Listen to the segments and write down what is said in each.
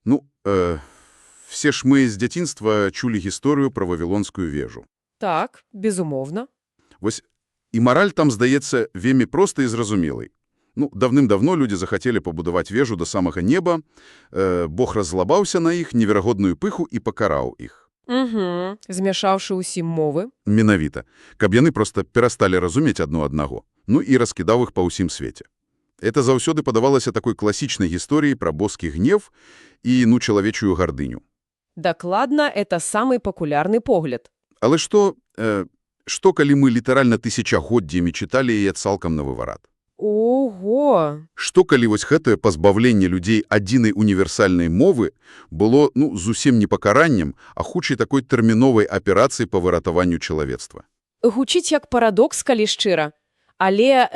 Ну, все ж ми з дзяцінства чулі гісторыю пра вавілонскую вежу. Так, безумовна. Вось і мараль там, здаецца, вельмі простай і зразумелай. Ну, давным-давно людзі захацелі пабудаваць вежу да самага неба, Бог раззлабаўся на іх, неверагодную пыху і пакараў іх. Угу. Змяшаўшы ўсім мовы. Менавіта, каб яны проста перасталі разумець адно аднаго, ну і раскідаў іх па ўсім свеце. Это заўсёды падавалася такой класічнай гісторыяй пра боскі гнев і, чалавечую гардыню. Дакладна, это самый папулярны погляд. Але што калі мы літаральна тысячагоддзямі чыталі яе цалкам на выварат? Ого! Што калі вось гэтае пазбаўленне людзей адзінай універсальнай мовы было, зусім не пакараннем, а хутчэй такой тэрміновай аперацыяй па выратаванню чалавецтва? Гучыць як парадокс, калі шчыра. Але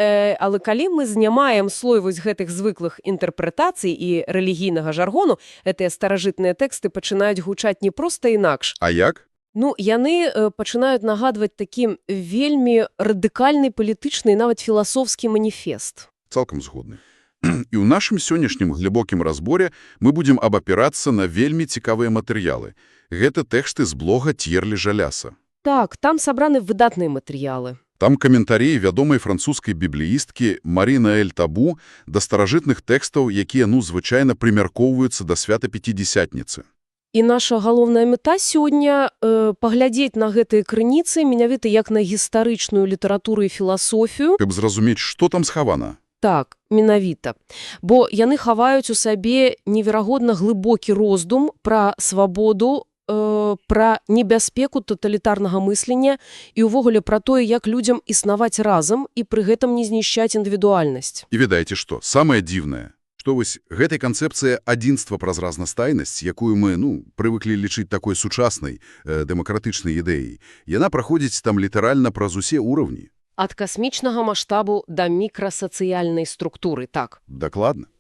калі мы знямаем слой вось гэтых звыклых інтэрпрэтацый і рэлігійнага жаргону, гэтыя старажытныя тэксты пачынаюць гучаць не проста інакш. А як? Яны пачынаюць нагадваць такі вельмі радыкальны палітычны і нават філасофскі маніфест. Цалкам згодны. І ў нашым сённяшнім глыбокім разборе мы будзем абапірацца на вельмі цікавыя матэрыялы. Гэта тэксты з блога Т'ерлі Жаляса. Так, там сабраны выдатныя матэрыялы. Там каментарі вядомай французскай бібліісткі Марі Наэль Табу да старажытных тэкстаў, якія, звычайна прымяркоўваюцца да свята Пяцідзесятніцы. І наша галоўная мэта сёння паглядзець на гэтыя крыніцы менавіта як на гістарычную літаратуру і філасофію. Каб зразумець, што там схавана. Так, менавіта. Бо яны хаваюць у сабе неверагодна глыбокі роздум пра свабоду, пра небяспеку таталітарнага мыслення і ўвогуле пра тое, як людзям існаваць разам і пры гэтым не знішчаць індывідуальнасць. І ведаеце што? Самае дзіўнае, што вось гэтай канцэпцыя адзінства праз разнастайнасць, якую мы, прывыклі лічыць такой сучаснай, дэмакратычнай ідэяй, яна праходзіць там літаральна праз усе ўраўні. Ад касмічнага маштабу да мікрасацыяльнай структуры, так. Дакладна.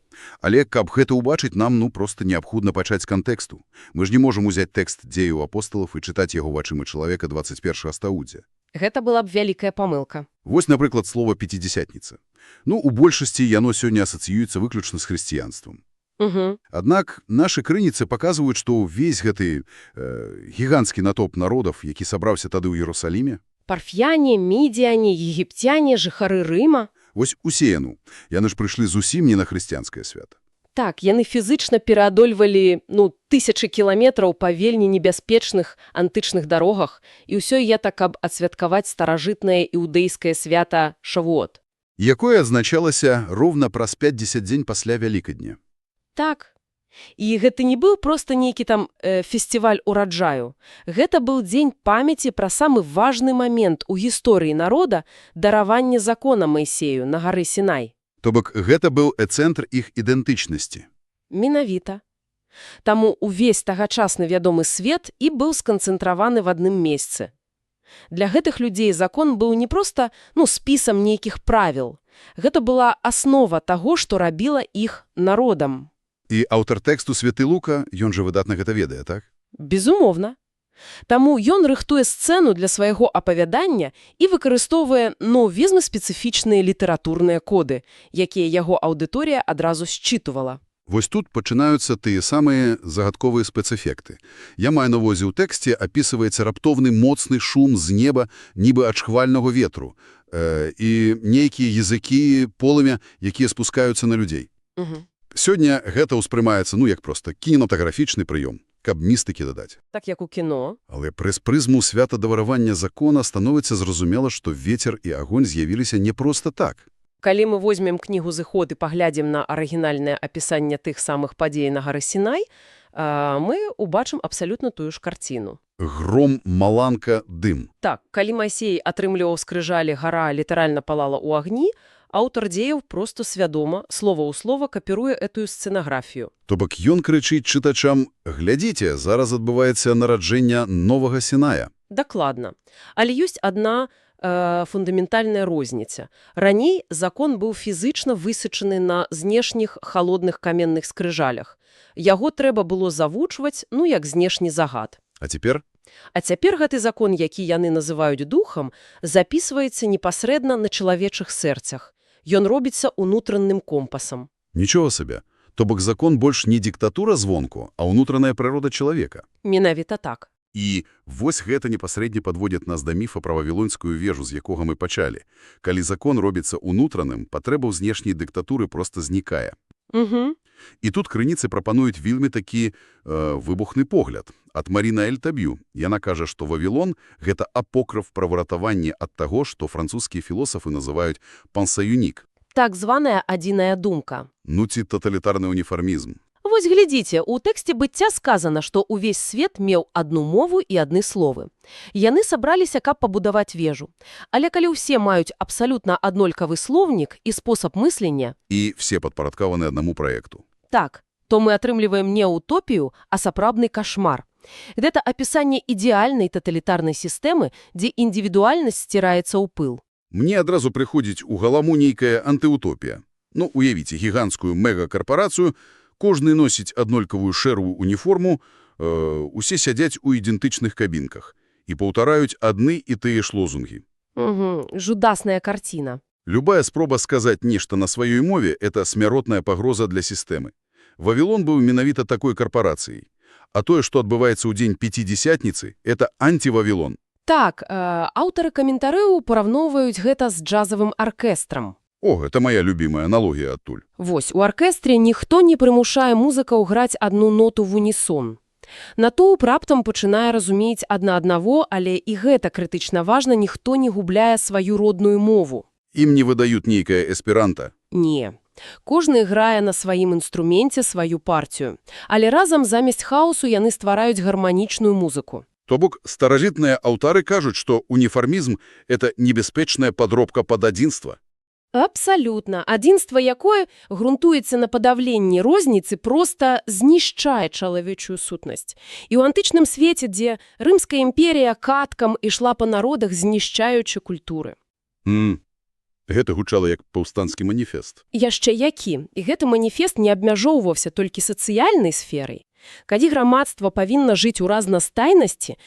Але каб гэта ўбачыць, нам, проста неабходна пачаць з кантэксту. Мы ж не можам узяць тэкст дзеяў апосталаў і чытаць яго вачыма чалавека 21-га стагоддзя. Гэта была б вялікая памылка. Вось, напрыклад, слова «пяцідзесятніца». У большасці яно сёння асацыюецца выключна з хрысціянствам. Угу. Аднак нашы крыніцы паказваюць, што ўвесь гэты гіганцкі натоўп народаў, які сабраўся тады ў Іерусаліме, парфяне, мідзяне, егіпцяне, жыхары Рыма. Вось усе яны ж прыйшлі зусім не на хрысціянскае свята. Так, яны фізычна пераадольвалі, тысячы кіламетраў па вельмі небяспечных антычных дарогах, і ўсё каб адсвяткаваць старажытнае іўдэйскае свята Шавуот. Якое адзначалася роўна праз 50 дзень пасля Вялікадня. Так. І гэта не быў проста нейкі там фестываль ураджаю. Гэта быў дзень памяці пра самы важны момент у гісторыі народа даравання закона Майсею на гары Сінай. То бок гэта быў эцэнтр іх ідэнтычнасці. Менавіта. Таму увесь тагачасны вядомы свет і быў сканцэнтраваны в адным месцы. Для гэтых людзей закон быў не проста, спісам нейкіх правіл. Гэта была аснова таго, што рабіла іх народам. І аўтар тэксту Святы Лука, ён жа выдатна гэта ведае, так? Безумоўна. Таму ён рыхтуе сцэну для свайго апавядання і выкарыстоўвае вельмі спецыфічныя літаратурныя коды, якія яго аўдыторыя адразу счытывала. Вось тут пачынаюцца тыя самыя загадковыя спецэфекты. Я маю на ўвазе ў тэксце апісваецца раптоўны моцны шум з неба, нібы ад шквальнага ветру, і нейкія языкі, полымя, якія спускаюцца на людзей. Угу. Сёння гэта ўспрымаецца, як проста кінематаграфічны прыём, каб містыкі дадаць. Так як у кіно. Але праз прызму свята даваравання закона становіцца зразумела, што вецер і агонь з'явіліся не проста так. Калі мы возьмем кнігу «Зыход» і паглядзім на арыгінальнае апісанне тых самых падзей на гары Сінай, мы убачым абсалютна тую ж карціну. Гром, маланка, дым. Так, калі Майсей атрымліваў скрыжалі, гара літаральна палала ў агні, аўтар дзеяў проста свядома, слова ў слова капіруе этую сцэнаграфію. То бок ён крычыць чытачам: «Глядзіце, зараз адбываецца нараджэнне новага Сіная». Дакладна. Але ёсць адна фундаментальная розніца. Раней закон быў фізычна высечаны на знешніх халодных каменных скрыжалях. Яго трэба было завучваць, як знешні загад. А цяпер? А цяпер гэты закон, які яны называюць духам, запісваецца непасрэдна на чалавечых сэрцах. Ён робіцца ўнутранным компасам. Нічого сабе. То бок закон больш не дыктатура звонку, а ўнутраная прырода чалавека. Менавіта так. І вось гэта непасрэдне падводзіць нас да міфа пра вавілонскую вежу, з якога мы пачалі. Калі закон робіцца ўнутраным, патрэба ў знешняй дыктатуры проста знікае. Угу. І тут крыніцы прапануюць вельмі такі выбухны погляд. Ад Маріна Эльтабью. Яна кажа, што Вавілон – гэта апокрыф пра выратаванне ад таго, што французскія філосафы называюць «пансаюнік». Так званая адзіная думка. Ну ці таталітарны уніфармізм. Вось глядзіце, у тэксце быцця сказана, што ўвесь свет меў адну мову і адны словы. Яны сабраліся, каб пабудаваць вежу. Але калі ўсе маюць абсалютна аднолькавы слоўнік і спосаб мыслення, І все падпарадкаваны аднаму праекту. так, то мы атрымліваем не утопію, а сапраўдны кашмар. Гэта апісанне ідэальнай таталітарнай сістэмы, дзе індывідуальнасць сціраецца ў пыл. Мне адразу прыходзіць у галаву нейкая антыутопія. Ну, уявіце, гіганцкую мега-карпарацыю, кожны носіць аднолькавую шэрую уніформу, усе сядзяць у ідэнтычных кабінках і паўтараюць адны і тыя ж лозунгі. Угу, жудасная карціна. Любая спроба сказаць нешта на сваёй мове – это смяротная пагроза для сістэмы. Вавілон быў менавіта такой карпарацыяй. А тое, што адбываецца ў дзень Пяцідзясятніцы – это антивавілон. Так, аўтары каментарыў параўноўваюць гэта з джазавым аркестрам. О, гэта моя любімая аналогія адтуль. Вось, у аркестры ніхто не прымушае музыкаў граць адну ноту в унісон. Натоўп раптам пачынае разумець адна аднаго, але і гэта крытычна важна, ніхто не губляе сваю родную мову. Ім не выдаюць нейкае эсперанта. Не. Кожны грае на сваім інструменце сваю партію. Але разам заместь хаосу яны ствараюць гарманічную музыку. То бок, старажытныя аўтары кажуць, што уніфармізм – это небяспечная падробка пад адзінства. Абсалютна. Адзінства якое грунтуецца на падаўленні розніцы, проста знішчае чалавечую сутнасць. І ў антычным свеце, дзе Рымская імперія каткам ішла па народах, знішчаючы культуры. Гэта гучала як паўстанскі маніфест. Яшчэ які. І гэты маніфест не абмяжоўваўся толькі сацыяльнай сферай. Калі грамадства павінна жыць у разнастайнасці,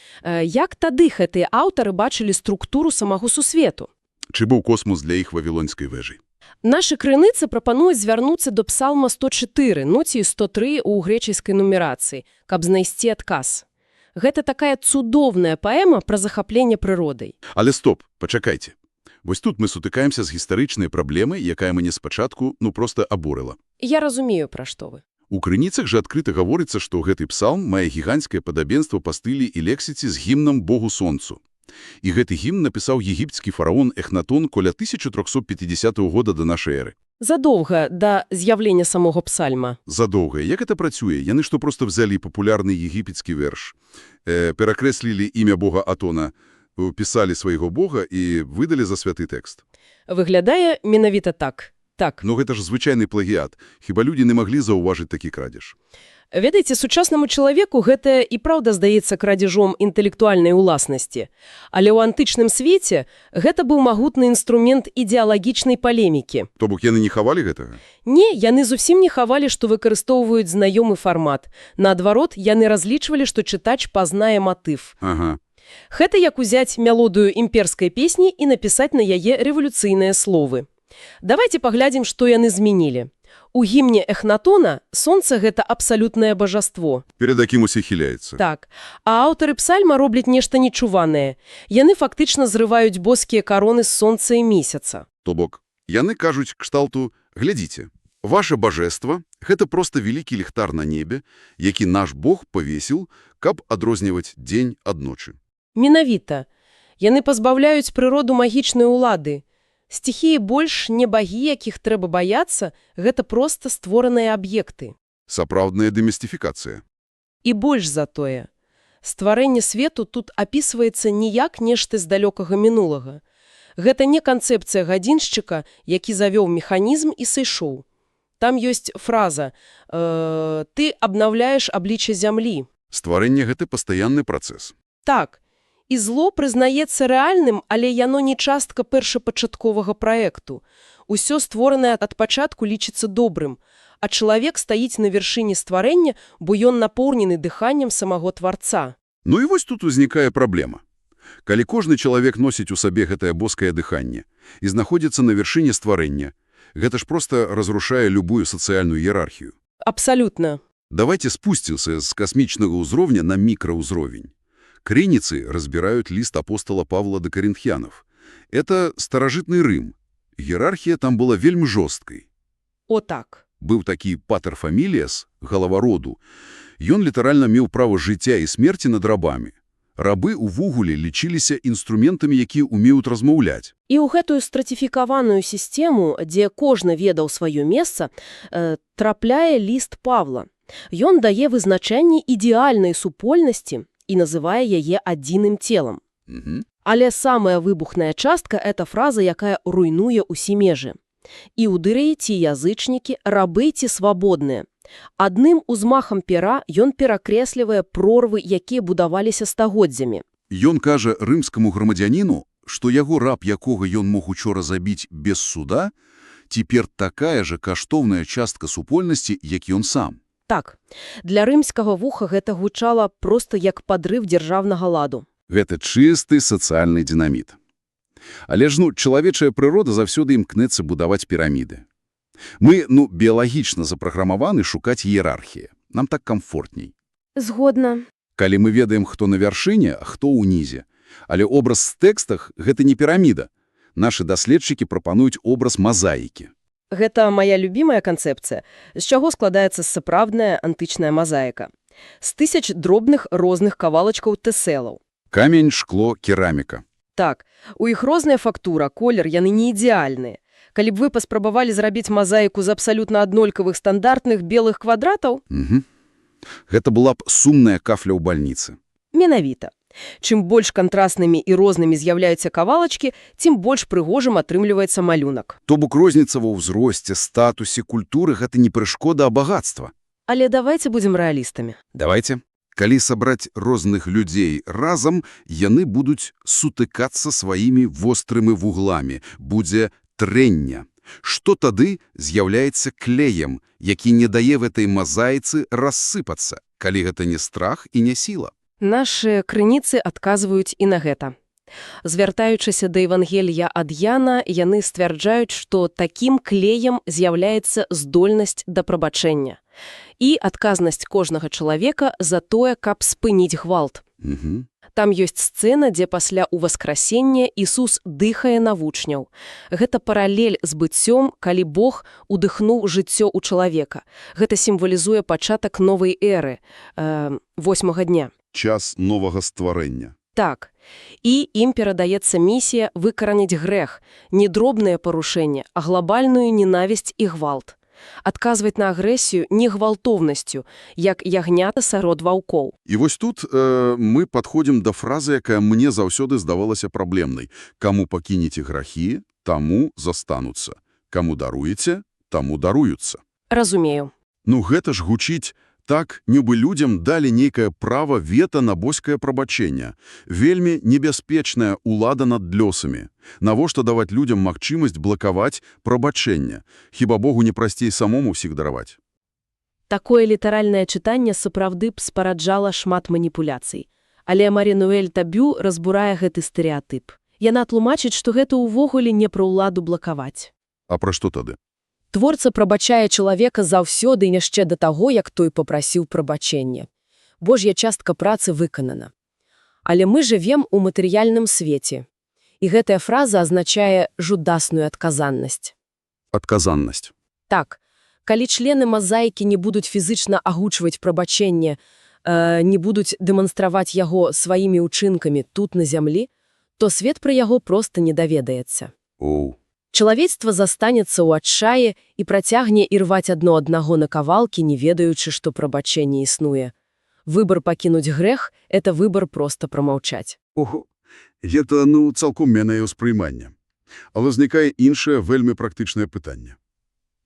як тады гэтыя аўтары бачылі структуру самого сусвету? Чи быў космос для іх вавілонскай вежы? Нашы крыніцы прапануюць звярнуцца до псалма 104, ну ці 103 у грэчаскай нумерацыі, каб знайсці адказ. Гэта такая цудоўная паэма пра захапленне прыродай. Але стоп, пачакайце. Вось тут мы сутыкаемся з гістарычнай праблемай, якая мяне спачатку, проста абурыла. Я разумею, пра што вы. У крыніцах жа адкрыта гаворыцца, што гэты псалм мае гіганцкае падабенства па стылі і лексіцы з гімнам Богу Сонцу. І гэты гімн напісаў егіпецкі фараон Эхнатон каля 1350 года да нашай эры. Задоўга да з'яўлення самога псальма. Задоўга. Як гэта працуе? Яны што проста взялі папулярны егіпецкі верш, перакрэслілі імя бога Атона, пісалі свайго бога і выдалі за святы тэкст. Выглядае менавіта так. Так. Ну гэта ж звычайны плагіат. Хіба людзі не маглі заўважыць такі крадзеж? Ведаеце, сучаснаму чалавеку гэта і праўда здаецца крадзежом інтэлектуальнай уласнасці. Але ў антычным свеце гэта быў магутны інструмент ідэалагічнай палемікі. То бок яны не хавалі гэтага? Не, яны зусім не хавалі, што выкарыстоўваюць знаёмы фармат. Наадварот, яны разлічвалі, што чытач пазнае матыв. Ага. Гэта як узяць мелодыю імперскай песні і напісаць на яе рэвалюцыйныя словы. Давайце паглядзім, што яны змянілі. У гімне Эхнатона сонца – гэта абсалютнае бажаство. Перад якім усе хіляецца. Так. А аўтары псальма робляць нешта нечуванае. Яны фактычна зрываюць боскія кароны з сонца і месяца. То бок, яны кажуць кшталту, глядзіце, ваше бажэства – гэта проста вялікі ліхтар на небе, які наш Бог павесіл, каб адрозніваць дзень ад ночы. Менавіта. Яны пазбаўляюць прыроду магічнай улады. Стихіі больш не багі, якіх трэба баяцца, гэта проста створаныя аб'екты. Сапраўдная дэмістыфікацыя. І больш за тое. Стварэнне свету тут апісваецца не як нешта з далёкага мінулага. Гэта не канцэпцыя гадзіншчыка, які завёў механізм і сышоў. Там ёсць фраза «ты абнаўляеш аблічча зямлі». Стварэнне – гэта пастаянны працэс. Так. І зло прызнаецца рэальным, але яно не частка першапачатковага праекту. Усё створанае ад пачатку лічыцца добрым, а чалавек стаіць на вяршыні стварэння, бо ён напоўнены дыханнем самого Тварца. Ну і вось тут узнікае праблема. Калі кожны чалавек носіць у сабе гэтае боскае дыханне і знаходзіцца на вяршыні стварэння, гэта ж проста разрушае любую сацыяльную іерархію. Абсолютно. Давайте спустимся с космічнага ўзроўня на мікраўзровень. Крыніцы разбирают лист апостола Павла до Коринфянов. Это старажытны Рым. Иерархия там была вельмі жорсткай. О так. Быў такі патер фаміліяс, галава роду. Ён літаральна меў права жыцця і смерці над рабамі. Рабы увогуле лічыліся інструментамі, якія ўмеюць размаўляць. І ў гэтую стратыфікаваную сістэму, дзе кожны ведаў сваё месца, трапляе ліст Павла. Ён дае вызначэнне ідэальнай супольнасці і называе яе адзіным целам. Але самая выбухная частка – это фраза, якая руйнуе ўсе межы. Іўдыры ці язычнікі, рабы ці свабодныя. Адным узмахам пера ён перакрэслівае прорвы, якія будаваліся стагоддзямі. Ён кажа рымскаму грамадзяніну, што яго раб, якога ён мог учора забіць без суда, цяпер такая жа каштоўная частка супольнасці, як ён сам. Так, для рымскага вуха гэта гучала проста як падрыв дзяржаўнага ладу. Гэта чысты сацыяльны дынаміт. Але ж, чалавечая прырода заўсёды імкнецца будаваць піраміды. Мы, біялагічна запраграмаваны шукаць іерархіі. Нам так камфортней. Згодна. Калі мы ведаем, хто на вяршыні, а хто ўнізе. Але образ з тэкстах – гэта не піраміда. Нашы даследчыкі прапануюць образ мазаікі. Гэта моя любімая канцэпцыя, з чаго складаецца сапраўдная антычная мазаіка. З тысяч дробных розных кавалачкаў тэсэлаў. Камень, шкло, кераміка. Так, у іх розная фактура, колер, яны не ідэальныя. Калі б вы паспрабавалі зрабіць мазаіку з абсалютна аднолькавых стандартных белых квадратаў... Гэта была б сумная кафля ў бальніцы. Менавіта. Чым больш кантрастнымі і рознымі з'яўляюцца кавалачкі, тым больш прыгожым атрымліваецца малюнак. То бок розніца ва ўзросце, статусе, культуры – гэта не перашкода, а багатства. Але давайте будзем рэалістамі. Давайте. Калі сабраць розных людзей разам, яны будуць сутыкацца сваімі вострымі вугламі, будзе трэнне. Што тады з'яўляецца клеем, які не дае гэтай мазаіцы рассыпацца, калі гэта не страх і не сіла? Нашы крыніцы адказваюць і на гэта. Звяртаючыся да Евангелія ад Яна, яны сцвярджаюць, што такім клеем з'яўляецца здольнасць да прабачэння і адказнасць кожнага чалавека за тое, каб спыніць гвалт. Там ёсць сцэна, дзе пасля ўваскрасення Ісус дыхае на вучняў. Гэта паралель з быццём, калі Бог удыхнуў жыццё ў чалавека. Гэта сімвалізуе пачатак новай эры, 8-га дня. Час новага стварэння. Так. І ім перадаецца місія выкараніць грэх, не дробнае парушэнне, а глобальную ненавісць і гвалт. Адказваць на агрэсію не гвалтоўнасцю, як ягнята сярод ваўкоў. І вось тут мы падходзім да фразы, якая мне заўсёды здавалася праблемнай. Каму пакінеце грахі, таму застануцца. Каму даруеце, таму даруюцца. Разумею. Гэта ж гучыць так, нібы людзям далі нейкае права вета на боскае прабачэнне. Вельмі небяспечная ўлада над лёсамі. Навошта даваць людзям магчымасць блакаваць прабачэнне? Хіба Богу не прасцей самому ўсіх дараваць? Такое літаральнае чытанне сапраўды б спараджала шмат маніпуляцый. Але Марі-Нуэль Табю разбурае гэты стэрэатып. Яна тлумачыць, што гэта ўвогуле не пра ўладу блакаваць. А пра што тады? Творца прабачае чалавека заўсёды яшчэ да таго, як той папрасіў прабачэння. Божья частка працы выканана. Але мы жывем у матэрыяльным свеце. І гэтая фраза азначае жудасную адказаннасць. Адказаннасць. Так, калі члены мазаікі не будуць фізычна агучваць прабачэнне, не будуць дэманстраваць яго сваімі ўчынкамі тут на зямлі, то свет пра яго проста не даведаецца. Чалавецтва застанецца ў адчаі і працягне ірваць адно аднаго на кавалкі, не ведаючы, што прабачэнне існуе. Выбар пакінуць грэх – это выбар проста прамаўчаць. Гэта, цалком мяняе ўспрыманне. Але знікае іншае вельмі практычнае пытанне.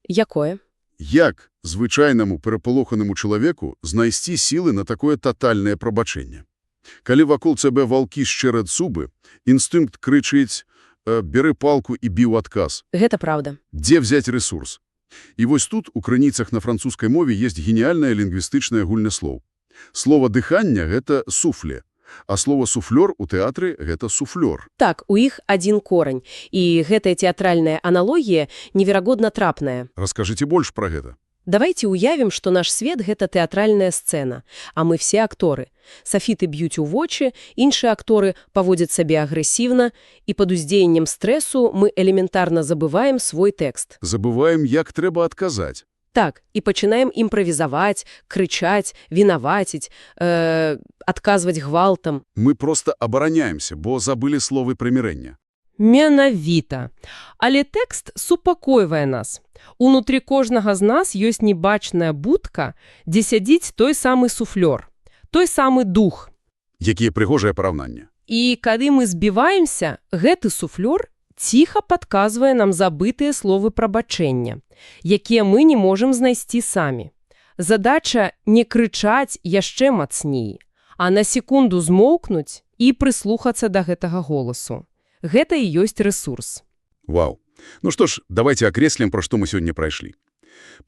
Якое? Як звычайнаму перапалоханаму чалавеку знайсці сілы на такое татальнае прабачэнне? Калі вакол цябе ваўкі шчэраць зубы, інстынкт крычыць «бяры палку і біў адказ». Гэта правда. Дзе взять ресурс? І вось тут у крыніцах на французскай мове ёсць геніяльнае лінгвістычнае гульне слоў. Слова «дыхання» – гэта «суфле», а слова «суфлёр» у тэатры – гэта «суфлёр». Так, у іх адзін корань, і гэтая тэатральная аналогія неверагодна трапная. Раскажыце больш пра гэта. Давайте уявім, што наш свет – гэта тэатральная сцэна, а мы все акторы. Сафіты б'юць у вочы, іншыя акторы паводзяць сабе агрэсіўна, і пад уздзеяннем стрэсу мы элементарна забываем свой тэкст. Забываем, як трэба адказаць. Так, і пачынаем імправізаваць, крычаць, вінаваціць, адказваць гвалтам. Мы проста абараняемся, бо забылі словы прымірэння. Менавіта. Але тэкст супакойвае нас. Унутры кожнага з нас ёсць небачная будка, дзе сядзіць той самы суфлёр, той самы дух. Якія прыгожыя параўнання. І калі мы збіваемся, гэты суфлёр ціха падказвае нам забытыя словы прабачэння, якія мы не можам знайсці самі. Задача не крычаць яшчэ мацней, а на секунду змоўкнуць і прыслухацца да гэтага голасу. Гэта і ёсць рэсурс. Вау. Ну што ж, давайте акрэслім, пра што мы сёння прайшлі.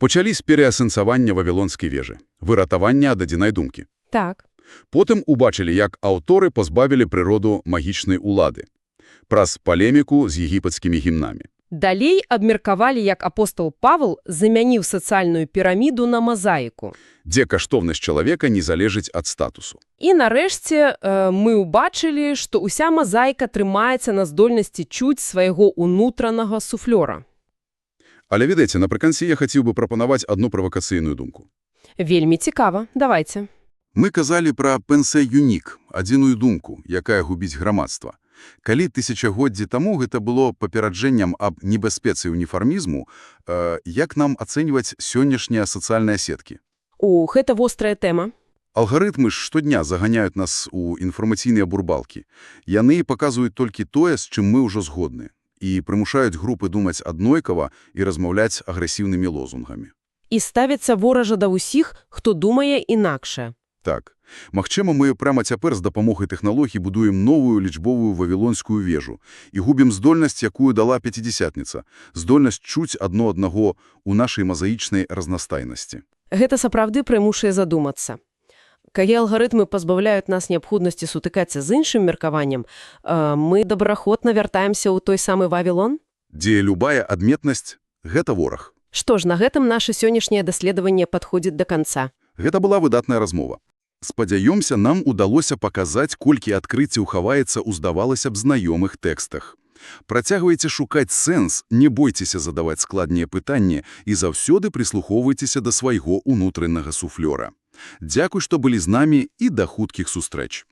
Пачалі з пераасэнсавання вавілонскай вежы, выратавання ад адзінай думкі. Так. Потым убачылі, як аўторы пазбавілі прыроду магічнай улады. Праз палеміку з егіпецкімі гімнамі. Далей абмеркавалі, як апостол Павел замяніў сацыяльную піраміду на мазаіку. Дзе каштоўнасць чалавека не залежыць ад статусу. І нарэшце мы ўбачылі, што ўся мазаіка трымаецца на здольнасці чуць свайго ўнутранага суфлёра. Але, ведаеце, напрыканцы я хацеў бы прапанаваць адну правакацыйную думку. Вельмі цікава. Давайце. Мы казалі пра пенсэ юнік, адзіную думку, якая губіць грамадства. Калі тысячагоддзі таму гэта было папераджэннем аб небяспецы уніфармізму, як нам ацэньваць сённяшнія сацыяльныя сеткі? Гэта вострая тэма. Алгарытмы ж штодня заганяюць нас у інфармацыйныя бурбалкі. Яны паказваюць толькі тое, з чым мы ўжо згодны, і прымушаюць групы думаць аднолькава і размаўляць агрэсіўнымі лозунгамі. І ставіцца воража да ўсіх, хто думае інакше. Так. Магчыма, мы прямо цяпер з дапамогай тэхналогій будуем новую лічбовую вавілонскую вежу і губім здольнасць, якую дала пяцідзясятніца, здольнасць чуць адно аднаго ў нашай мазаічнай разнастайнасці. Гэта сапраўды прымушае задумацца. Калі алгарытмы пазбаўляюць нас неабходнасці сутыкацца з іншым меркаваннем, мы добраахвотна вяртаемся ў той самы Вавілон? Дзе любая адметнасць – гэта вораг. Што ж, на гэтым наша сённяшняе даследаванне падходзіць да канца. Гэта была выдатная размова. Спадзяёмся, нам удалося паказаць, колькі адкрыццяў хаваецца ў, здавалася б, знаёмых тэкстах. Працягвайце шукаць сэнс, не бойцеся задаваць складныя пытанні і заўсёды прыслухоўвайцеся да свайго ўнутранага суфлёра. Дзякуй, што былі з намі, і да хуткіх сустрэч.